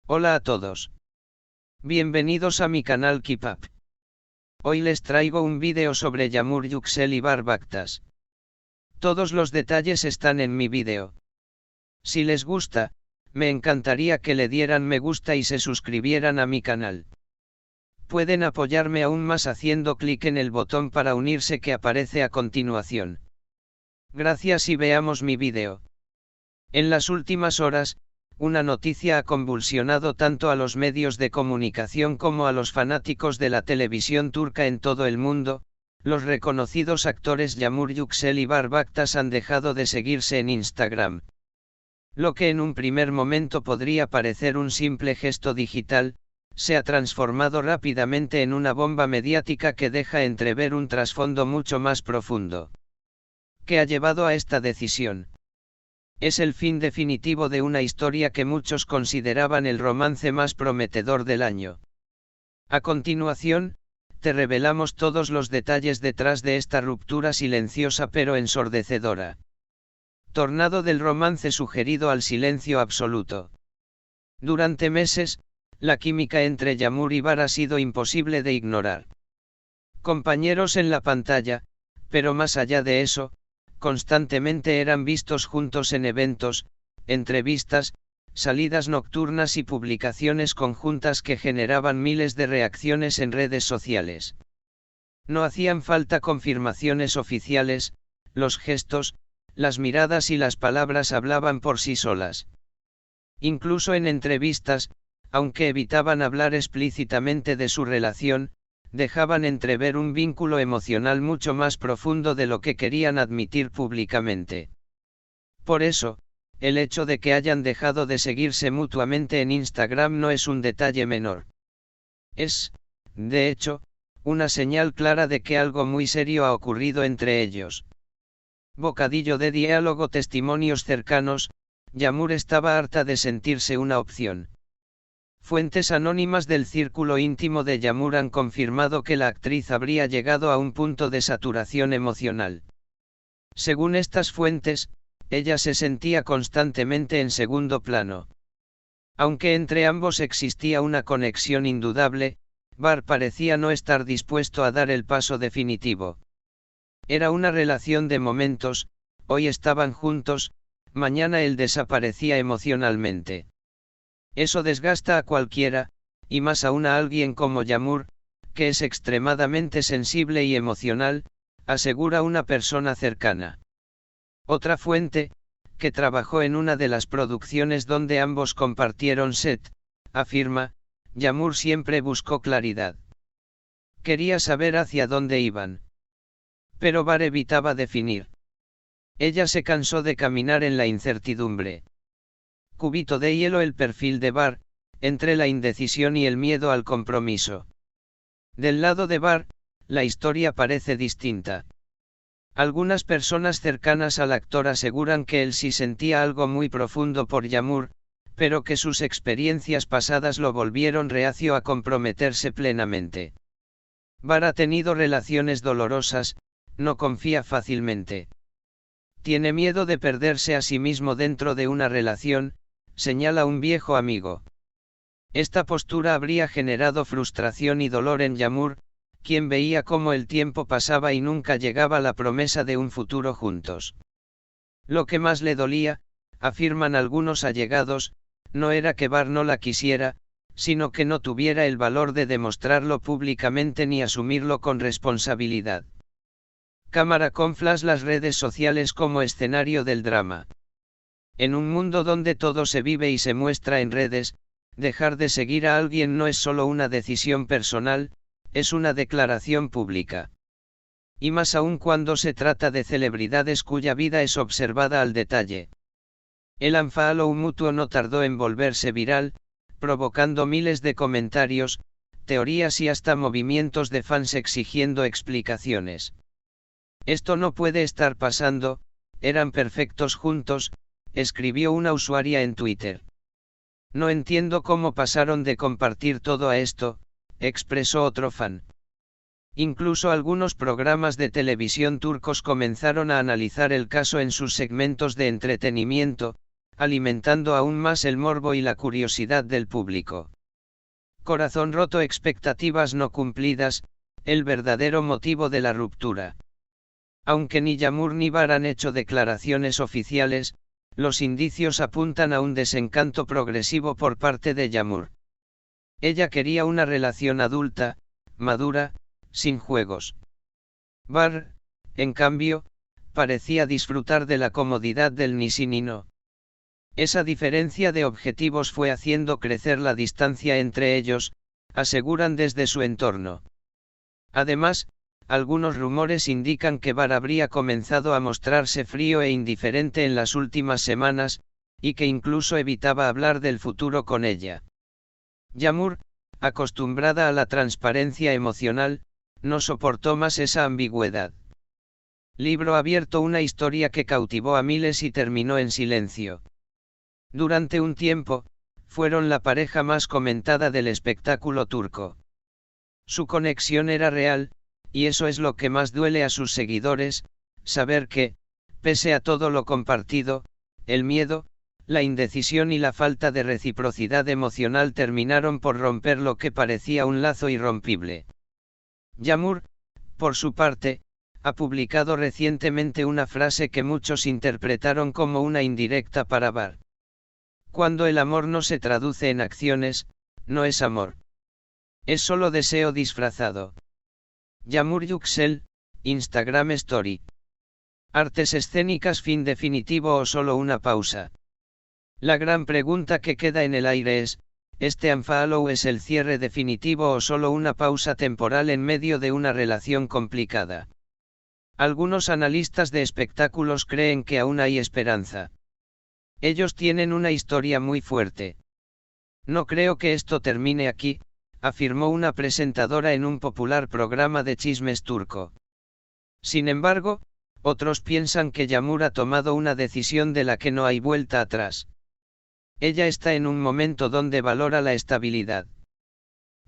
Hola a todos. Bienvenidos a mi canal Keep Up. Hoy les traigo un vídeo sobre Yağmur Yüksel y Bahar Baktaş. Todos los detalles están en mi vídeo. Si les gusta, me encantaría que le dieran me gusta y se suscribieran a mi canal. Pueden apoyarme aún más haciendo clic en el botón para unirse que aparece a continuación. Gracias y veamos mi vídeo. En las últimas horas, una noticia ha convulsionado tanto a los medios de comunicación como a los fanáticos de la televisión turca en todo el mundo. Los reconocidos actores Yağmur Yüksel y Bahar Baktaş han dejado de seguirse en Instagram. Lo que en un primer momento podría parecer un simple gesto digital, se ha transformado rápidamente en una bomba mediática que deja entrever un trasfondo mucho más profundo. ¿Qué ha llevado a esta decisión? Es el fin definitivo de una historia que muchos consideraban el romance más prometedor del año. A continuación, te revelamos todos los detalles detrás de esta ruptura silenciosa pero ensordecedora. Tornado del romance sugerido al silencio absoluto. Durante meses, la química entre Yağmur y Bahar ha sido imposible de ignorar. Compañeros en la pantalla, pero más allá de eso, constantemente eran vistos juntos en eventos, entrevistas, salidas nocturnas y publicaciones conjuntas que generaban miles de reacciones en redes sociales. No hacían falta confirmaciones oficiales, los gestos, las miradas y las palabras hablaban por sí solas. Incluso en entrevistas, aunque evitaban hablar explícitamente de su relación, dejaban entrever un vínculo emocional mucho más profundo de lo que querían admitir públicamente. Por eso, el hecho de que hayan dejado de seguirse mutuamente en Instagram no es un detalle menor. Es, de hecho, una señal clara de que algo muy serio ha ocurrido entre ellos. Bocadillo de diálogo. Testimonios cercanos. Yağmur estaba harta de sentirse una opción. Fuentes anónimas del círculo íntimo de Yağmur han confirmado que la actriz habría llegado a un punto de saturación emocional. Según estas fuentes, ella se sentía constantemente en segundo plano. Aunque entre ambos existía una conexión indudable, Bahar parecía no estar dispuesto a dar el paso definitivo. Era una relación de momentos, hoy estaban juntos, mañana él desaparecía emocionalmente. Eso desgasta a cualquiera, y más aún a alguien como Yağmur, que es extremadamente sensible y emocional, asegura una persona cercana. Otra fuente, que trabajó en una de las producciones donde ambos compartieron set, afirma, Yağmur siempre buscó claridad. Quería saber hacia dónde iban. Pero Bahar evitaba definir. Ella se cansó de caminar en la incertidumbre. Cubito de hielo. El perfil de Bahar, entre la indecisión y el miedo al compromiso. Del lado de Bahar, la historia parece distinta. Algunas personas cercanas al actor aseguran que él sí sentía algo muy profundo por Yağmur, pero que sus experiencias pasadas lo volvieron reacio a comprometerse plenamente. Bahar ha tenido relaciones dolorosas, no confía fácilmente. Tiene miedo de perderse a sí mismo dentro de una relación, señala un viejo amigo. Esta postura habría generado frustración y dolor en Yağmur, quien veía cómo el tiempo pasaba y nunca llegaba la promesa de un futuro juntos. Lo que más le dolía, afirman algunos allegados, no era que Bahar no la quisiera, sino que no tuviera el valor de demostrarlo públicamente ni asumirlo con responsabilidad. Cámara con flash. Las redes sociales como escenario del drama. En un mundo donde todo se vive y se muestra en redes, dejar de seguir a alguien no es solo una decisión personal, es una declaración pública. Y más aún cuando se trata de celebridades cuya vida es observada al detalle. El unfollow mutuo no tardó en volverse viral, provocando miles de comentarios, teorías y hasta movimientos de fans exigiendo explicaciones. Esto no puede estar pasando, eran perfectos juntos, escribió una usuaria en Twitter. No entiendo cómo pasaron de compartir todo a esto, expresó otro fan. Incluso algunos programas de televisión turcos comenzaron a analizar el caso en sus segmentos de entretenimiento, alimentando aún más el morbo y la curiosidad del público. Corazón roto, expectativas no cumplidas, el verdadero motivo de la ruptura. Aunque ni Yağmur ni Bahar han hecho declaraciones oficiales, los indicios apuntan a un desencanto progresivo por parte de Yağmur. Ella quería una relación adulta, madura, sin juegos. Bahar, en cambio, parecía disfrutar de la comodidad del ni sí ni no. Esa diferencia de objetivos fue haciendo crecer la distancia entre ellos, aseguran desde su entorno. Además, algunos rumores indican que Bahar habría comenzado a mostrarse frío e indiferente en las últimas semanas, y que incluso evitaba hablar del futuro con ella. Yağmur, acostumbrada a la transparencia emocional, no soportó más esa ambigüedad. Libro abierto, una historia que cautivó a miles y terminó en silencio. Durante un tiempo, fueron la pareja más comentada del espectáculo turco. Su conexión era real, y eso es lo que más duele a sus seguidores, saber que, pese a todo lo compartido, el miedo, la indecisión y la falta de reciprocidad emocional terminaron por romper lo que parecía un lazo irrompible. Yağmur, por su parte, ha publicado recientemente una frase que muchos interpretaron como una indirecta para Bahar. Cuando el amor no se traduce en acciones, no es amor. Es solo deseo disfrazado. Yağmur Yüksel, Instagram Story. Artes escénicas, fin definitivo o solo una pausa. La gran pregunta que queda en el aire es, ¿este unfollow es el cierre definitivo o solo una pausa temporal en medio de una relación complicada? Algunos analistas de espectáculos creen que aún hay esperanza. Ellos tienen una historia muy fuerte. No creo que esto termine aquí, afirmó una presentadora en un popular programa de chismes turco. Sin embargo, otros piensan que Yağmur ha tomado una decisión de la que no hay vuelta atrás. Ella está en un momento donde valora la estabilidad.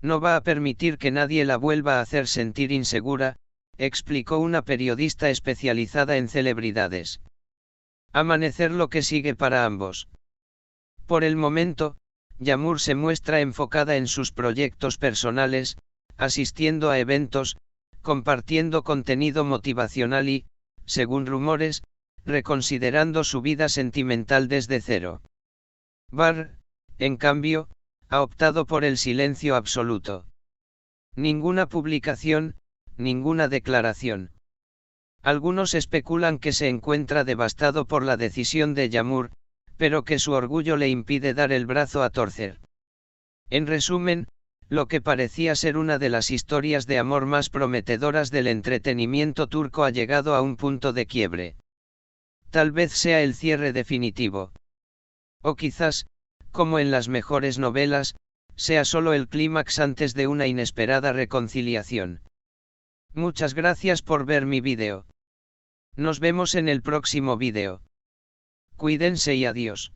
No va a permitir que nadie la vuelva a hacer sentir insegura, explicó una periodista especializada en celebridades. Amanecer lo que sigue para ambos. Por el momento, Yağmur se muestra enfocada en sus proyectos personales, asistiendo a eventos, compartiendo contenido motivacional y, según rumores, reconsiderando su vida sentimental desde cero. Bahar, en cambio, ha optado por el silencio absoluto. Ninguna publicación, ninguna declaración. Algunos especulan que se encuentra devastado por la decisión de Yağmur, pero que su orgullo le impide dar el brazo a torcer. En resumen, lo que parecía ser una de las historias de amor más prometedoras del entretenimiento turco ha llegado a un punto de quiebre. Tal vez sea el cierre definitivo. O quizás, como en las mejores novelas, sea solo el clímax antes de una inesperada reconciliación. Muchas gracias por ver mi vídeo. Nos vemos en el próximo vídeo. Cuídense y adiós.